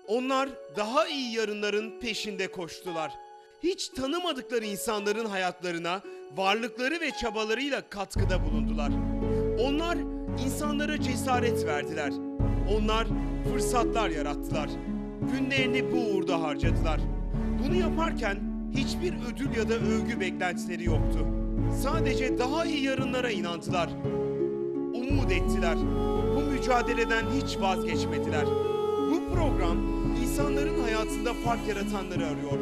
Onlar daha iyi yarınların peşinde koştular. Hiç tanımadıkları insanların hayatlarına varlıkları ve çabalarıyla katkıda bulundular. Onlar insanlara cesaret verdiler. Onlar fırsatlar yarattılar. Günlerini bu uğurda harcadılar. Bunu yaparken hiçbir ödül ya da övgü beklentileri yoktu. Sadece daha iyi yarınlara inandılar. Umut ettiler. Bu mücadeleden hiç vazgeçmediler. Bu program insanların hayatında fark yaratanları arıyor.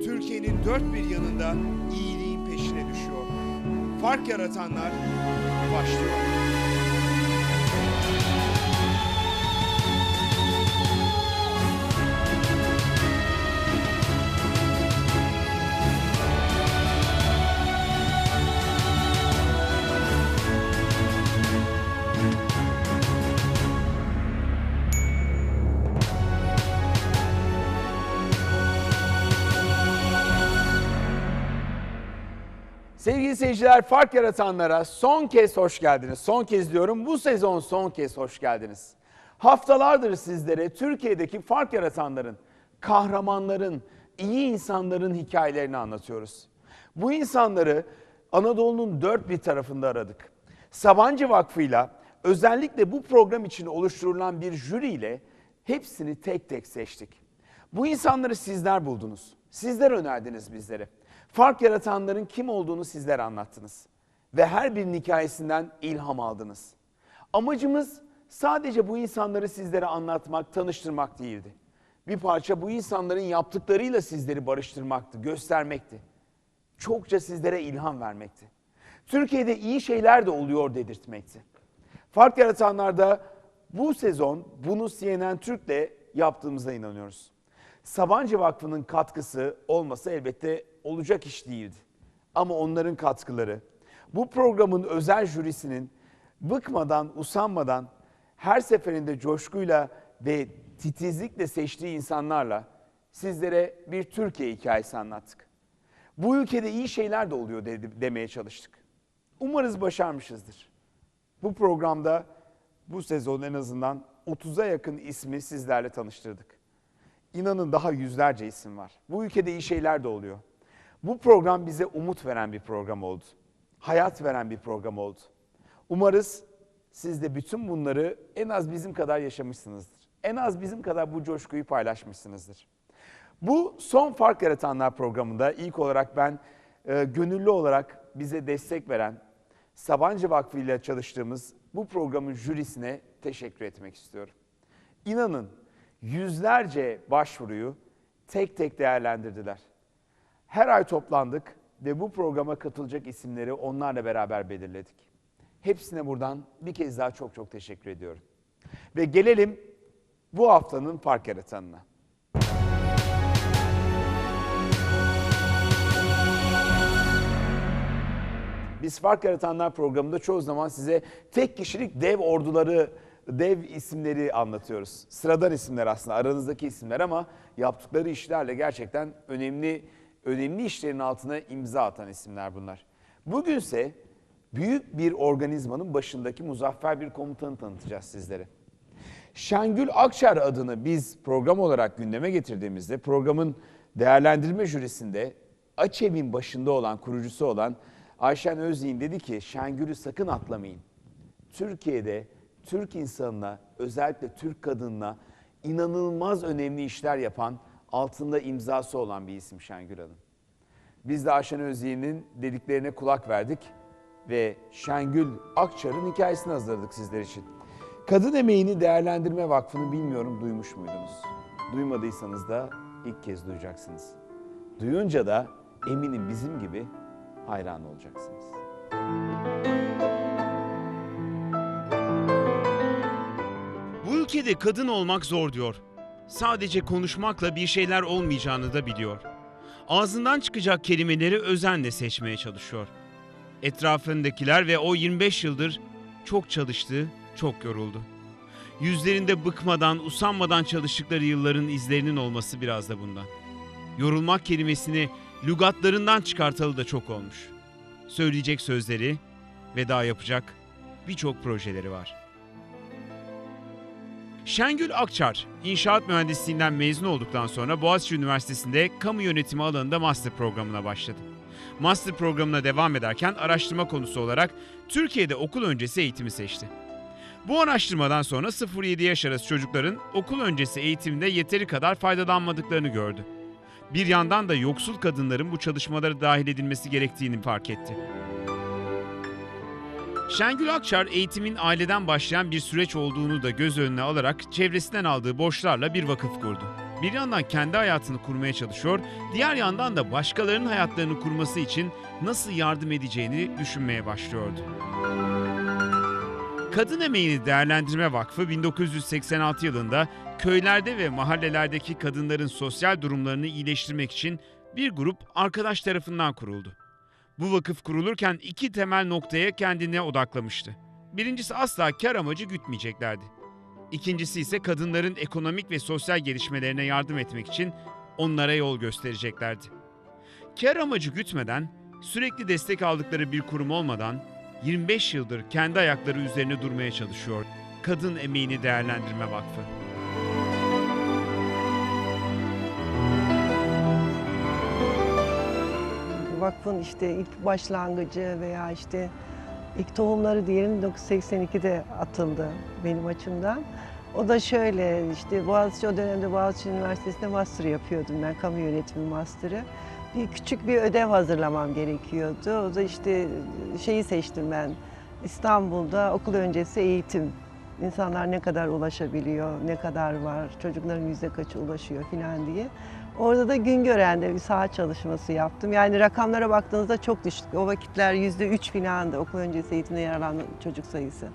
Türkiye'nin dört bir yanında iyiliğin peşine düşüyor. Fark yaratanlar başlıyor. Sevgili seyirciler, fark yaratanlara son kez hoş geldiniz. Son kez diyorum, bu sezon son kez hoş geldiniz. Haftalardır sizlere Türkiye'deki fark yaratanların, kahramanların, iyi insanların hikayelerini anlatıyoruz. Bu insanları Anadolu'nun dört bir tarafında aradık. Sabancı Vakfı'yla özellikle bu program için oluşturulan bir jüriyle hepsini tek tek seçtik. Bu insanları sizler buldunuz. Sizler önerdiniz bizlere. Fark yaratanların kim olduğunu sizler anlattınız. Ve her birinin hikayesinden ilham aldınız. Amacımız sadece bu insanları sizlere anlatmak, tanıştırmak değildi. Bir parça bu insanların yaptıklarıyla sizleri barıştırmaktı, göstermekti. Çokça sizlere ilham vermekti. Türkiye'de iyi şeyler de oluyor dedirtmekti. Fark yaratanlarda bu sezon bunu CNN Türk'le yaptığımıza inanıyoruz. Sabancı Vakfı'nın katkısı olmasa elbette olacak iş değildi. Ama onların katkıları, bu programın özel jürisinin bıkmadan, usanmadan, her seferinde coşkuyla ve titizlikle seçtiği insanlarla sizlere bir Türkiye hikayesi anlattık. Bu ülkede iyi şeyler de oluyor demeye çalıştık. Umarız başarmışızdır. Bu programda bu sezon en azından 30'a yakın ismi sizlerle tanıştırdık. İnanın daha yüzlerce isim var. Bu ülkede iyi şeyler de oluyor. Bu program bize umut veren bir program oldu. Hayat veren bir program oldu. Umarız siz de bütün bunları en az bizim kadar yaşamışsınızdır. En az bizim kadar bu coşkuyu paylaşmışsınızdır. Bu son Fark Yaratanlar programında ilk olarak ben gönüllü olarak bize destek veren Sabancı Vakfı ile çalıştığımız bu programın jürisine teşekkür etmek istiyorum. İnanın yüzlerce başvuruyu tek tek değerlendirdiler. Her ay toplandık ve bu programa katılacak isimleri onlarla beraber belirledik. Hepsine buradan bir kez daha çok çok teşekkür ediyorum. Ve gelelim bu haftanın fark yaratanına. Biz Fark Yaratanlar programında çoğu zaman size tek kişilik dev orduları, dev isimleri anlatıyoruz. Sıradan isimler aslında, aranızdaki isimler ama yaptıkları işlerle gerçekten önemli işlerin altına imza atan isimler bunlar. Bugünse büyük bir organizmanın başındaki muzaffer bir komutanı tanıtacağız sizlere. Şengül Akçar adını biz program olarak gündeme getirdiğimizde programın değerlendirme jürisinde AÇEV'in başında olan, kurucusu olan Ayşen Özyiğin dedi ki Şengül'ü sakın atlamayın. Türkiye'de Türk insanına, özellikle Türk kadınına inanılmaz önemli işler yapan, altında imzası olan bir isim Şengül Hanım. Biz de Ayşen Özyiğin'in dediklerine kulak verdik ve Şengül Akçar'ın hikayesini hazırladık sizler için. Kadın Emeğini Değerlendirme Vakfı'nı bilmiyorum duymuş muydunuz? Duymadıysanız da ilk kez duyacaksınız. Duyunca da eminim bizim gibi hayran olacaksınız. Bu ülkede kadın olmak zor diyor. Sadece konuşmakla bir şeyler olmayacağını da biliyor. Ağzından çıkacak kelimeleri özenle seçmeye çalışıyor. Etrafındakiler ve o 25 yıldır çok çalıştı, çok yoruldu. Yüzlerinde bıkmadan, usanmadan çalıştıkları yılların izlerinin olması biraz da bundan. Yorulmak kelimesini lügatlarından çıkartalı da çok olmuş. Söyleyecek sözleri ve daha yapacak birçok projeleri var. Şengül Akçar, inşaat mühendisliğinden mezun olduktan sonra Boğaziçi Üniversitesi'nde kamu yönetimi alanında master programına başladı. Master programına devam ederken araştırma konusu olarak Türkiye'de okul öncesi eğitimi seçti. Bu araştırmadan sonra 0-7 yaş arası çocukların okul öncesi eğitimde yeteri kadar faydalanmadıklarını gördü. Bir yandan da yoksul kadınların bu çalışmalara dahil edilmesi gerektiğini fark etti. Şengül Akçar eğitimin aileden başlayan bir süreç olduğunu da göz önüne alarak çevresinden aldığı borçlarla bir vakıf kurdu. Bir yandan kendi hayatını kurmaya çalışıyor, diğer yandan da başkalarının hayatlarını kurması için nasıl yardım edeceğini düşünmeye başlıyordu. Kadın Emeğini Değerlendirme Vakfı 1986 yılında köylerde ve mahallelerdeki kadınların sosyal durumlarını iyileştirmek için bir grup arkadaş tarafından kuruldu. Bu vakıf kurulurken iki temel noktaya kendine odaklamıştı. Birincisi asla kar amacı gütmeyeceklerdi. İkincisi ise kadınların ekonomik ve sosyal gelişmelerine yardım etmek için onlara yol göstereceklerdi. Kar amacı gütmeden, sürekli destek aldıkları bir kurum olmadan 25 yıldır kendi ayakları üzerine durmaya çalışıyor Kadın Emeğini Değerlendirme Vakfı. Vakfın işte ilk başlangıcı veya işte ilk tohumları diyelim 1982'de atıldı benim açımdan. O da şöyle işte Boğaziçi, o dönemde Boğaziçi Üniversitesi'nde master yapıyordum ben, kamu yönetimi master'ı. Küçük bir ödev hazırlamam gerekiyordu. O da işte şeyi seçtim ben. İstanbul'da okul öncesi eğitim. İnsanlar ne kadar ulaşabiliyor, ne kadar var, çocukların yüzde kaçı ulaşıyor falan diye. Orada da Güngören'de bir saha çalışması yaptım. Yani rakamlara baktığınızda çok düşük. O vakitler %3 falan da okul öncesi eğitimde yararlanan çocuk sayısı.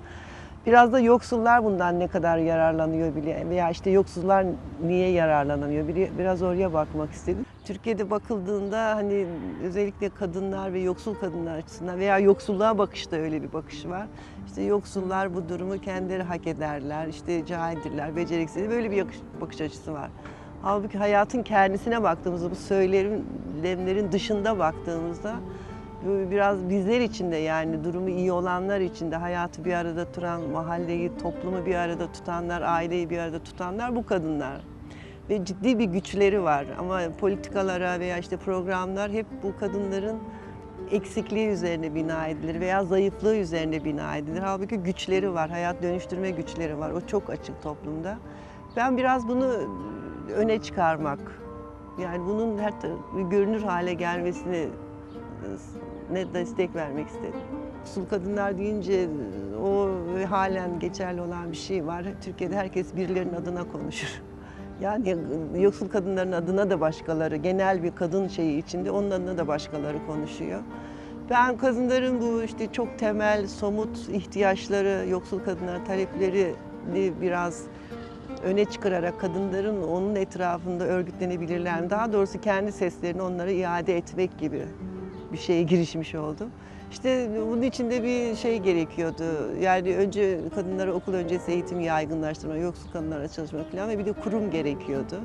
Biraz da yoksullar bundan ne kadar yararlanıyor bile veya işte yoksullar niye yararlanamıyor biraz oraya bakmak istedim. Türkiye'de bakıldığında hani özellikle kadınlar ve yoksul kadınlar açısından veya yoksulluğa bakışta öyle bir bakış var. İşte yoksullar bu durumu kendileri hak ederler, işte cahildirler, beceriksiz, böyle bir bakış açısı var. Halbuki hayatın kendisine baktığımızda, bu söylemlerin dışında baktığımızda biraz bizler için de, yani durumu iyi olanlar için de, hayatı bir arada tutan, mahalleyi, toplumu bir arada tutanlar, aileyi bir arada tutanlar bu kadınlar. Ve ciddi bir güçleri var ama politikalara veya işte programlar hep bu kadınların eksikliği üzerine bina edilir veya zayıflığı üzerine bina edilir. Halbuki güçleri var, hayat dönüştürme güçleri var. O çok açık toplumda. Ben biraz bunu öne çıkarmak, yani bunun her görünür hale gelmesini ne destek vermek istedim. Yoksul kadınlar deyince o halen geçerli olan bir şey var. Türkiye'de herkes birilerinin adına konuşur. Yani yoksul kadınların adına da başkaları, genel bir kadın şeyi içinde onun adına da başkaları konuşuyor. Ben kadınların bu işte çok temel, somut ihtiyaçları, yoksul kadınların taleplerini biraz öne çıkararak kadınların onun etrafında örgütlenebilirler. Daha doğrusu kendi seslerini onlara iade etmek gibi bir şeye girişmiş oldum. İşte bunun için de bir şey gerekiyordu. Yani önce kadınlara okul öncesi eğitimi yaygınlaştırma, yoksul kadınlara çalışmak falan ve bir de kurum gerekiyordu.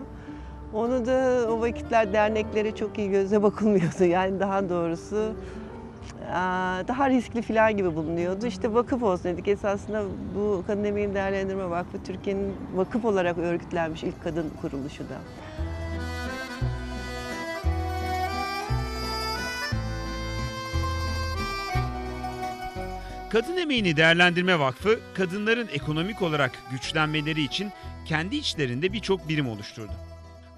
Onu da o vakitler derneklere çok iyi gözle bakılmıyordu. Yani daha doğrusu daha riskli falan gibi bulunuyordu. İşte vakıf olsun dedik. Esasında bu Kadın Emeğini Değerlendirme Vakfı Türkiye'nin vakıf olarak örgütlenmiş ilk kadın kuruluşu da. Kadın Emeğini Değerlendirme Vakfı, kadınların ekonomik olarak güçlenmeleri için kendi içlerinde birçok birim oluşturdu.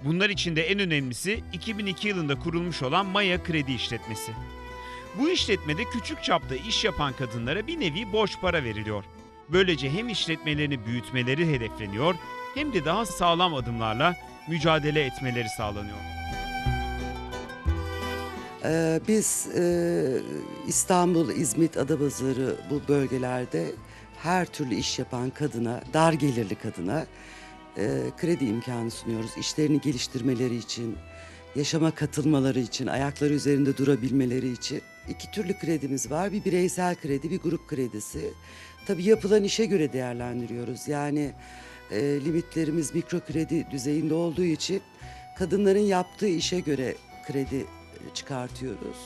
Bunlar içinde en önemlisi 2002 yılında kurulmuş olan Maya Kredi İşletmesi. Bu işletmede küçük çapta iş yapan kadınlara bir nevi borç para veriliyor. Böylece hem işletmelerini büyütmeleri hedefleniyor, hem de daha sağlam adımlarla mücadele etmeleri sağlanıyor. Biz İstanbul, İzmit, Adapazarı bu bölgelerde her türlü iş yapan kadına, dar gelirli kadına kredi imkanı sunuyoruz. İşlerini geliştirmeleri için, yaşama katılmaları için, ayakları üzerinde durabilmeleri için. İki türlü kredimiz var. Bir bireysel kredi, bir grup kredisi. Tabii yapılan işe göre değerlendiriyoruz. Yani limitlerimiz mikro kredi düzeyinde olduğu için kadınların yaptığı işe göre kredi çıkartıyoruz.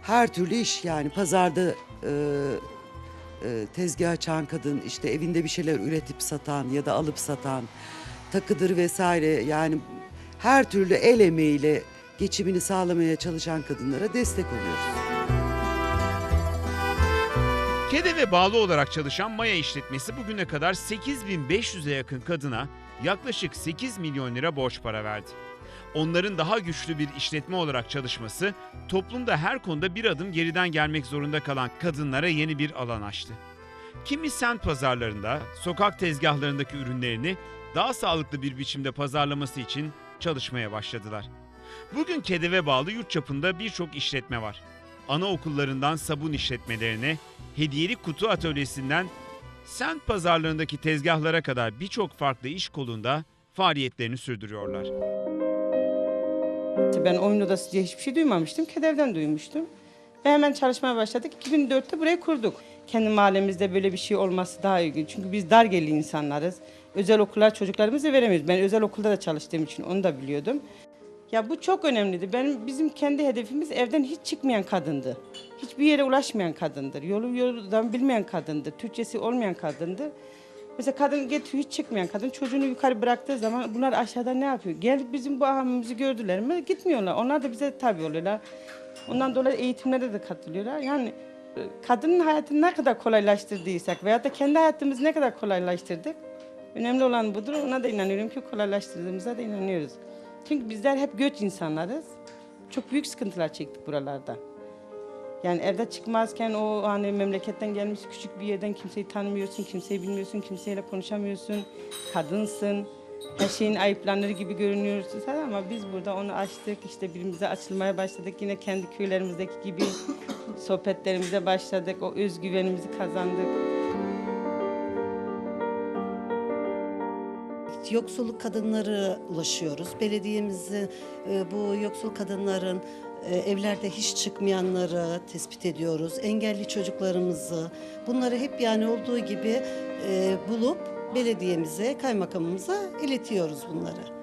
Her türlü iş, yani pazarda tezgah açan kadın, işte evinde bir şeyler üretip satan ya da alıp satan, takıdır vesaire, yani her türlü el emeğiyle geçimini sağlamaya çalışan kadınlara destek oluyoruz. KEDEV'e bağlı olarak çalışan Maya işletmesi bugüne kadar 8.500'e yakın kadına yaklaşık 8 milyon lira borç para verdi. Onların daha güçlü bir işletme olarak çalışması, toplumda her konuda bir adım geriden gelmek zorunda kalan kadınlara yeni bir alan açtı. Kimi semt pazarlarında, sokak tezgahlarındaki ürünlerini daha sağlıklı bir biçimde pazarlaması için çalışmaya başladılar. Bugün KEDEV'e bağlı yurt çapında birçok işletme var. Anaokullarından sabun işletmelerine, hediyelik kutu atölyesinden semt pazarlarındaki tezgahlara kadar birçok farklı iş kolunda faaliyetlerini sürdürüyorlar. Ben oyun odası diye hiçbir şey duymamıştım. KEDEV'den duymuştum. Ve hemen çalışmaya başladık. 2004'te burayı kurduk. Kendi mahallemizde böyle bir şey olması daha iyi. Çünkü biz dar gelirli insanlarız. Özel okullar çocuklarımıza veremiyoruz. Ben özel okulda da çalıştığım için onu da biliyordum. Ya bu çok önemliydi. Bizim kendi hedefimiz evden hiç çıkmayan kadındı. Hiçbir yere ulaşmayan kadındır. Yoldan bilmeyen kadındı. Türkçesi olmayan kadındı. Mesela kadın hiç çıkmayan kadın çocuğunu yukarı bıraktığı zaman bunlar aşağıda ne yapıyor? Gelip bizim bu ahamımızı gördüler mi? Gitmiyorlar. Onlar da bize tabi oluyorlar. Ondan dolayı eğitimlere de katılıyorlar. Yani kadının hayatını ne kadar kolaylaştırdıysak veyahut da kendi hayatımızı ne kadar kolaylaştırdık. Önemli olan budur. Ona da inanıyorum ki kolaylaştırdığımıza da inanıyoruz. Çünkü bizler hep göç insanlarız. Çok büyük sıkıntılar çektik buralarda. Yani evde çıkmazken o hani memleketten gelmiş küçük bir yerden kimseyi tanımıyorsun, kimseyi bilmiyorsun, kimseyle konuşamıyorsun, kadınsın. Her şeyin ayıplanır gibi görünüyorsun ama biz burada onu açtık, işte birbirimize açılmaya başladık. Yine kendi köylerimizdeki gibi sohbetlerimize başladık, o özgüvenimizi kazandık. Yoksulluk kadınları ulaşıyoruz. Belediyemizi bu yoksul kadınların evlerde hiç çıkmayanları tespit ediyoruz. Engelli çocuklarımızı, bunları hep yani olduğu gibi bulup belediyemize, kaymakamımıza iletiyoruz bunları.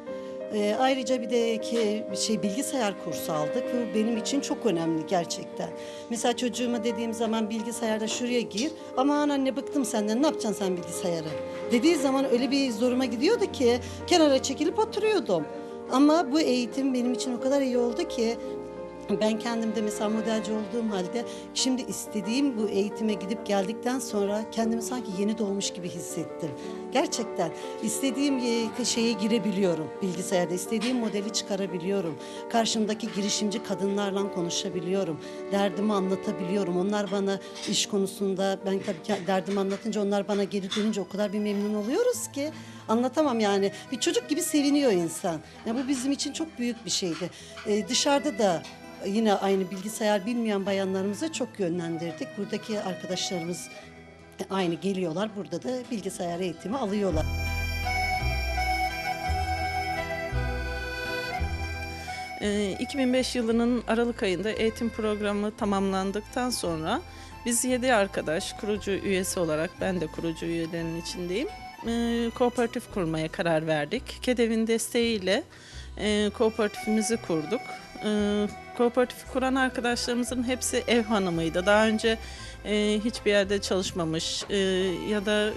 Ayrıca bir de bilgisayar kursu aldık ve benim için çok önemli gerçekten. Mesela çocuğuma dediğim zaman bilgisayarda şuraya gir, aman anne bıktım senden, ne yapacaksın sen bilgisayarı dediği zaman öyle bir zoruma gidiyordu ki kenara çekilip oturuyordum. Ama bu eğitim benim için o kadar iyi oldu ki ben kendim de mesela modelci olduğum halde şimdi istediğim bu eğitime gidip geldikten sonra kendimi sanki yeni doğmuş gibi hissettim. Gerçekten istediğim şeye girebiliyorum bilgisayarda, istediğim modeli çıkarabiliyorum. Karşımdaki girişimci kadınlarla konuşabiliyorum, derdimi anlatabiliyorum. Onlar bana iş konusunda, ben tabii derdimi anlatınca onlar bana geri dönünce o kadar bir memnun oluyoruz ki anlatamam yani. Bir çocuk gibi seviniyor insan. Yani bu bizim için çok büyük bir şeydi. Dışarıda da yine aynı bilgisayar bilmeyen bayanlarımıza çok yönlendirdik. Buradaki arkadaşlarımız aynı geliyorlar. Burada da bilgisayar eğitimi alıyorlar. Ee, 2005 yılının Aralık ayında eğitim programı tamamlandıktan sonra biz 7 arkadaş kurucu üyesi olarak, ben de kurucu üyelerinin içindeyim, kooperatif kurmaya karar verdik. KEDEV'in desteğiyle kooperatifimizi kurduk. Kooperatifi kuran arkadaşlarımızın hepsi ev hanımıydı. Daha önce hiçbir yerde çalışmamış ya da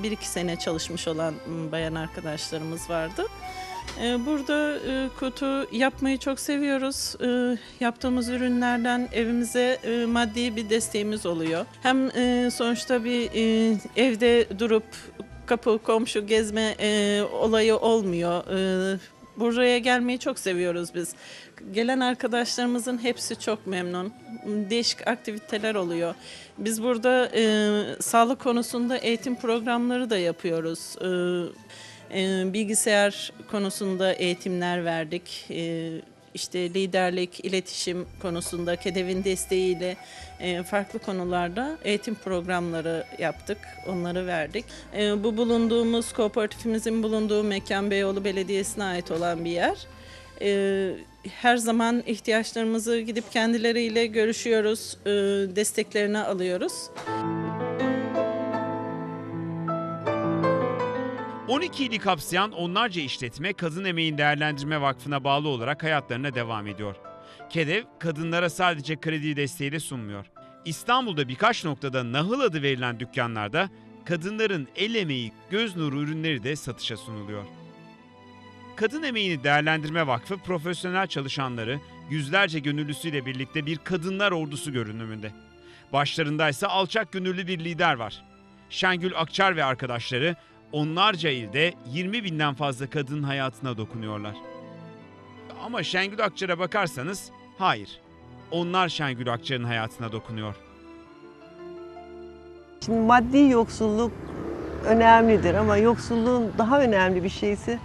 bir iki sene çalışmış olan bayan arkadaşlarımız vardı. Burada kutu yapmayı çok seviyoruz. Yaptığımız ürünlerden evimize maddi bir desteğimiz oluyor. Hem sonuçta bir evde durup kapı komşu gezme olayı olmuyor. Buraya gelmeyi çok seviyoruz biz. Gelen arkadaşlarımızın hepsi çok memnun. Değişik aktiviteler oluyor. Biz burada sağlık konusunda eğitim programları da yapıyoruz. Bilgisayar konusunda eğitimler verdik. İşte liderlik, iletişim konusunda KEDEV'in desteğiyle farklı konularda eğitim programları yaptık, onları verdik. Bu bulunduğumuz, kooperatifimizin bulunduğu mekan Beyoğlu Belediyesi'ne ait olan bir yer. Her zaman ihtiyaçlarımızı gidip kendileriyle görüşüyoruz, desteklerini alıyoruz. 12 ili kapsayan onlarca işletme Kadın Emeğin Değerlendirme Vakfı'na bağlı olarak hayatlarına devam ediyor. KEDEV, kadınlara sadece kredi desteğiyle sunmuyor. İstanbul'da birkaç noktada Nahıl adı verilen dükkanlarda kadınların el emeği, göz nuru ürünleri de satışa sunuluyor. Kadın Emeğini Değerlendirme Vakfı profesyonel çalışanları yüzlerce gönüllüsüyle birlikte bir kadınlar ordusu görünümünde. Başlarındaysa alçak gönüllü bir lider var. Şengül Akçar ve arkadaşları onlarca ilde 20 binden fazla kadının hayatına dokunuyorlar. Ama Şengül Akçar'a bakarsanız hayır. Onlar Şengül Akçar'ın hayatına dokunuyor. Şimdi maddi yoksulluk önemlidir ama yoksulluğun daha önemli bir şeysi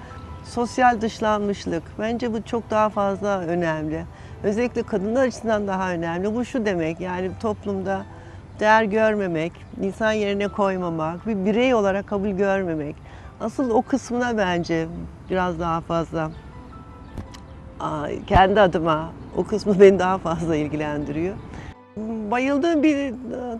sosyal dışlanmışlık. Bence bu çok daha fazla önemli. Özellikle kadınlar açısından daha önemli. Bu şu demek, yani toplumda değer görmemek, insan yerine koymamak, bir birey olarak kabul görmemek. Asıl o kısmına bence biraz daha fazla, kendi adıma o kısmı beni daha fazla ilgilendiriyor. Bayıldığım bir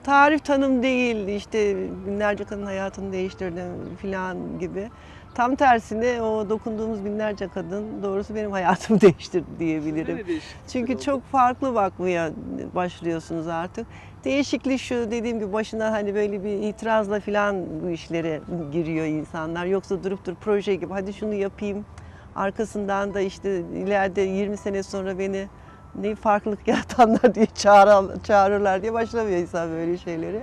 tarif tanım değil, işte binlerce kadın hayatını değiştirdim falan gibi. Tam tersine o dokunduğumuz binlerce kadın doğrusu benim hayatımı değiştirdi diyebilirim. Çünkü çok farklı bakmaya başlıyorsunuz artık. Değişiklik şu, dediğim gibi başına hani böyle bir itirazla falan bu işlere giriyor insanlar. Yoksa durup proje gibi hadi şunu yapayım. Arkasından da işte ileride 20 sene sonra beni ne farklılık yaratanlar diye çağırırlar diye başlamıyor insan böyle şeyleri.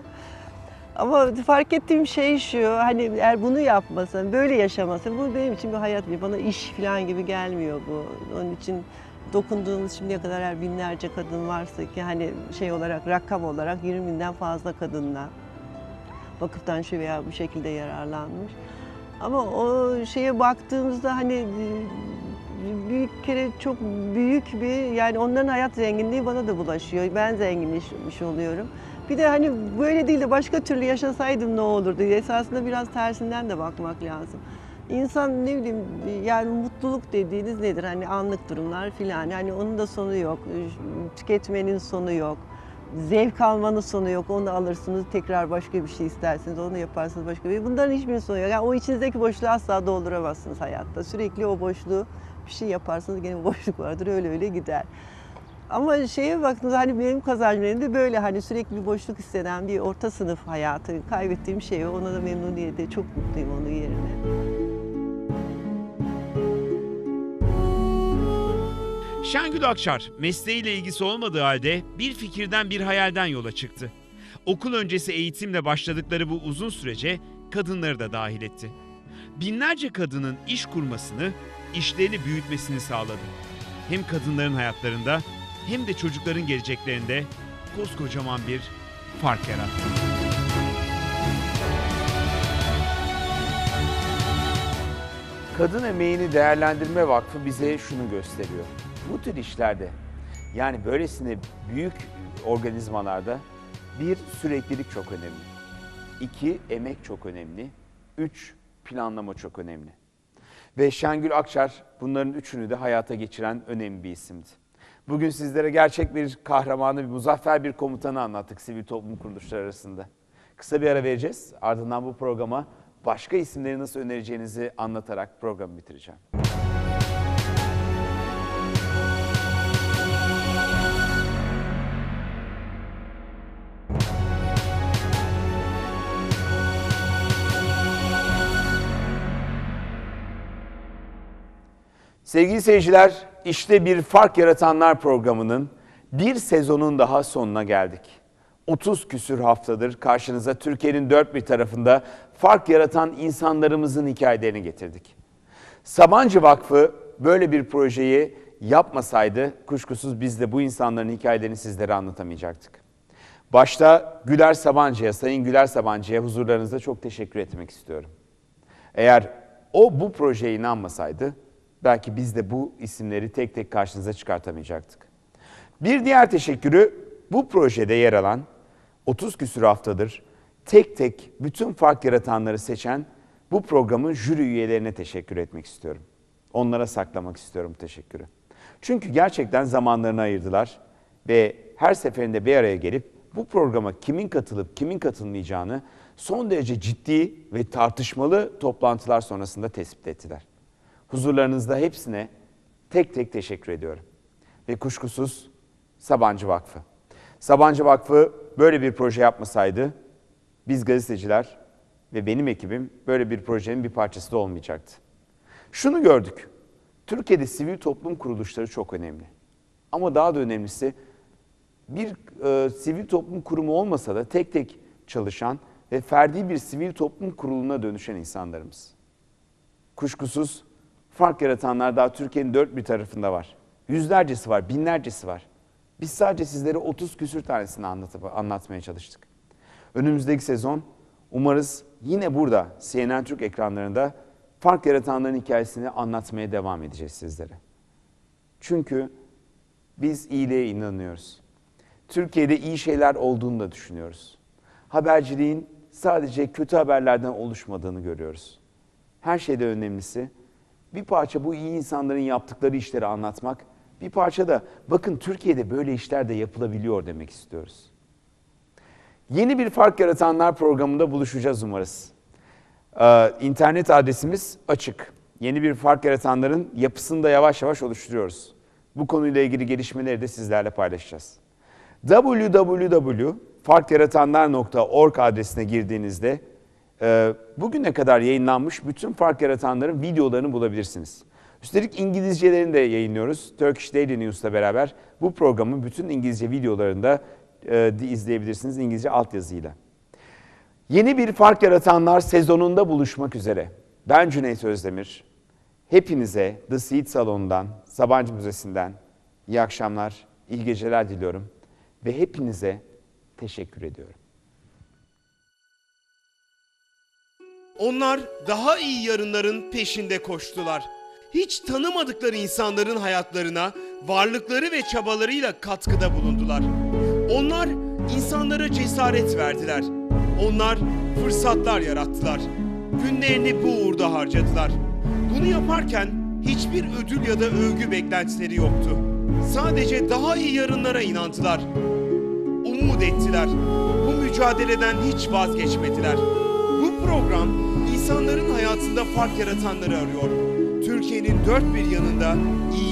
Ama fark ettiğim şey şu, hani eğer bunu yapmasa, böyle yaşamasa, bu benim için bir hayat değil. Bana iş falan gibi gelmiyor bu. Onun için dokunduğumuz şimdiye kadar eğer binlerce kadın varsa ki hani şey olarak, rakam olarak 20 binden fazla kadınla vakıftan şu veya bu şekilde yararlanmış. Ama o şeye baktığımızda hani bir kere çok büyük bir, yani onların hayat zenginliği bana da bulaşıyor. Ben zenginleşmiş oluyorum. Bir de hani böyle değil de başka türlü yaşasaydım ne olurdu? Esasında biraz tersinden de bakmak lazım. İnsan ne bileyim, yani mutluluk dediğiniz nedir? Hani anlık durumlar filan. Yani onun da sonu yok. Tüketmenin sonu yok. Zevk almanın sonu yok. Onu alırsınız, tekrar başka bir şey istersiniz. Onu yaparsınız, başka bir şey. Bunların hiçbirinin sonu yok. Yani o içinizdeki boşluğu asla dolduramazsınız hayatta. Sürekli o boşluğu bir şey yaparsınız, gene bir boşluk vardır. Öyle gider. Ama şeye baktığınızda hani benim kazancım de böyle, hani sürekli bir boşluk hisseden bir orta sınıf hayatı, kaybettiğim şey o. Ona da memnuniyetle çok mutluyum onun yerine. Şengül Akçar mesleğiyle ilgisi olmadığı halde bir fikirden, bir hayalden yola çıktı. Okul öncesi eğitimle başladıkları bu uzun sürece kadınları da dahil etti. Binlerce kadının iş kurmasını, işlerini büyütmesini sağladı. Hem kadınların hayatlarında hem de çocukların geleceklerinde koskocaman bir fark yarattı. Kadın Emeğini Değerlendirme Vakfı bize şunu gösteriyor. Bu tür işlerde, yani böylesine büyük organizmalarda bir, süreklilik çok önemli. 2, emek çok önemli. 3, planlama çok önemli. Ve Şengül Akçar bunların üçünü de hayata geçiren önemli bir isimdi. Bugün sizlere gerçek bir kahramanı, bir muzaffer bir komutanı anlattık sivil toplum kuruluşları arasında. Kısa bir ara vereceğiz. Ardından bu programa başka isimleri nasıl önereceğinizi anlatarak programı bitireceğim. Sevgili seyirciler, işte bir Fark Yaratanlar programının bir sezonun daha sonuna geldik. 30 küsür haftadır karşınıza Türkiye'nin dört bir tarafında fark yaratan insanlarımızın hikayelerini getirdik. Sabancı Vakfı böyle bir projeyi yapmasaydı kuşkusuz biz de bu insanların hikayelerini sizlere anlatamayacaktık. Başta Güler Sabancı'ya, Sayın Güler Sabancı'ya huzurlarınızda çok teşekkür etmek istiyorum. Eğer o bu projeye inanmasaydı belki biz de bu isimleri tek tek karşınıza çıkartamayacaktık. Bir diğer teşekkürü bu projede yer alan 30 küsur haftadır tek tek bütün fark yaratanları seçen bu programın jüri üyelerine teşekkür etmek istiyorum. Onlara saklamak istiyorum teşekkürü. Çünkü gerçekten zamanlarını ayırdılar ve her seferinde bir araya gelip bu programa kimin katılıp kimin katılmayacağını son derece ciddi ve tartışmalı toplantılar sonrasında tespit ettiler. Huzurlarınızda hepsine tek tek teşekkür ediyorum. Ve kuşkusuz Sabancı Vakfı. Sabancı Vakfı böyle bir proje yapmasaydı biz gazeteciler ve benim ekibim böyle bir projenin bir parçası da olmayacaktı. Şunu gördük. Türkiye'de sivil toplum kuruluşları çok önemli. Ama daha da önemlisi bir sivil toplum kurumu olmasa da tek tek çalışan ve ferdi bir sivil toplum kuruluna dönüşen insanlarımız. Kuşkusuz fark yaratanlar daha Türkiye'nin dört bir tarafında var. Yüzlercesi var, binlercesi var. Biz sadece sizlere 30 küsür tanesini anlatmaya çalıştık. Önümüzdeki sezon umarız yine burada CNN Türk ekranlarında fark yaratanların hikayesini anlatmaya devam edeceğiz sizlere. Çünkü biz iyiliğe inanıyoruz. Türkiye'de iyi şeyler olduğunu da düşünüyoruz. Haberciliğin sadece kötü haberlerden oluşmadığını görüyoruz. Her şeyden önemlisi bir parça bu iyi insanların yaptıkları işleri anlatmak, bir parça da bakın Türkiye'de böyle işler de yapılabiliyor demek istiyoruz. Yeni bir Fark Yaratanlar programında buluşacağız umarız. İnternet adresimiz açık. Yeni bir Fark Yaratanların yapısını da yavaş yavaş oluşturuyoruz. Bu konuyla ilgili gelişmeleri de sizlerle paylaşacağız. www.farkyaratanlar.org adresine girdiğinizde bugüne kadar yayınlanmış bütün Fark Yaratanların videolarını bulabilirsiniz. Üstelik İngilizcelerini de yayınlıyoruz. Turkish Daily News'la beraber bu programın bütün İngilizce videolarını da izleyebilirsiniz İngilizce altyazıyla. Yeni bir Fark Yaratanlar sezonunda buluşmak üzere. Ben Cüneyt Özdemir. Hepinize The Seed Salonu'ndan, Sabancı Müzesi'nden iyi akşamlar, iyi geceler diliyorum. Ve hepinize teşekkür ediyorum. Onlar daha iyi yarınların peşinde koştular. Hiç tanımadıkları insanların hayatlarına varlıkları ve çabalarıyla katkıda bulundular. Onlar insanlara cesaret verdiler. Onlar fırsatlar yarattılar. Günlerini bu uğurda harcadılar. Bunu yaparken hiçbir ödül ya da övgü beklentileri yoktu. Sadece daha iyi yarınlara inandılar. Umut ettiler. Bu mücadeleden hiç vazgeçmediler. Bu program insanların hayatında fark yaratanları arıyor. Türkiye'nin dört bir yanında iyi